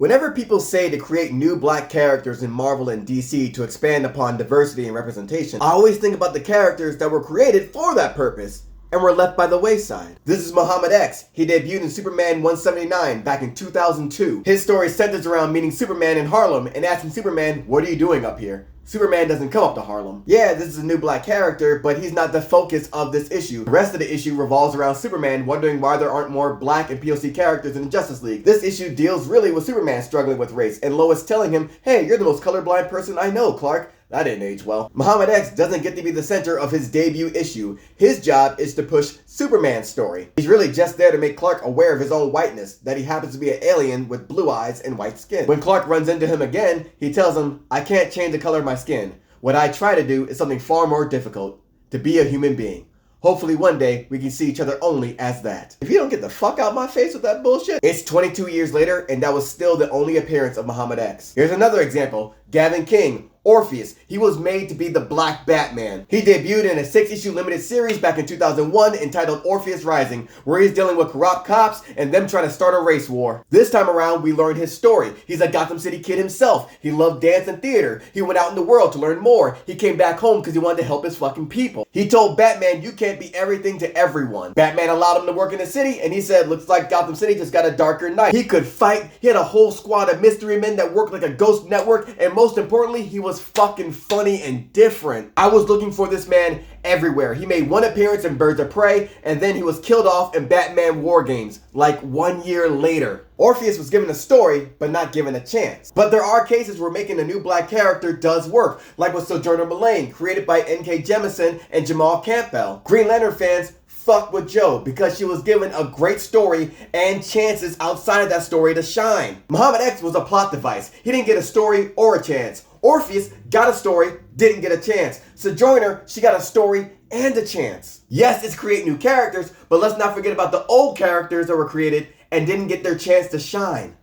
Whenever people say to create new black characters in Marvel and DC to expand upon diversity and representation, I always think about the characters that were created for that purpose and were left by the wayside. This is Muhammad X. He debuted in Superman 179 back in 2002. His story centers around meeting Superman in Harlem and asking Superman, "What are you doing up here?" Superman doesn't come up to Harlem. Yeah, this is a new black character, but he's not the focus of this issue. The rest of the issue revolves around Superman wondering why there aren't more black and POC characters in the Justice League. This issue deals really with Superman struggling with race, and Lois telling him, "Hey, you're the most colorblind person I know, Clark." That didn't age well. Muhammad X doesn't get to be the center of his debut issue. His job is to push Superman's story. He's really just there to make Clark aware of his own whiteness, that he happens to be an alien with blue eyes and white skin. When Clark runs into him again, he tells him, "I can't change the color of my skin. What I try to do is something far more difficult, to be a human being. Hopefully one day we can see each other only as that." If you don't get the fuck out my face with that bullshit. It's 22 years later and that was still the only appearance of Muhammad X. Here's another example. Gavin King, Orpheus. He was made to be the Black Batman. He debuted in a 6-issue limited series back in 2001 entitled Orpheus Rising, where he's dealing with corrupt cops and them trying to start a race war. This time around, we learned his story. He's a Gotham City kid himself. He loved dance and theater. He went out in the world to learn more. He came back home because he wanted to help his fucking people. He told Batman, "You can't be everything to everyone." Batman allowed him to work in the city, and he said, "Looks like Gotham City just got a darker night." He could fight. He had a whole squad of mystery men that worked like a ghost network, and most importantly, he was fucking funny and different. I was looking for this man everywhere. He made one appearance in Birds of Prey, and then he was killed off in Batman War Games, like 1 year later. Orpheus was given a story, but not given a chance. But there are cases where making a new black character does work, like with Sojourner Mulane, created by N.K. Jemisin and Jamal Campbell. Green Lantern fans fuck with Joe because she was given a great story and chances outside of that story to shine. Muhammad X was a plot device. He didn't get a story or a chance. Orpheus got a story, didn't get a chance. Sojourner, she got a story and a chance. Yes, it's create new characters, but let's not forget about the old characters that were created and didn't get their chance to shine.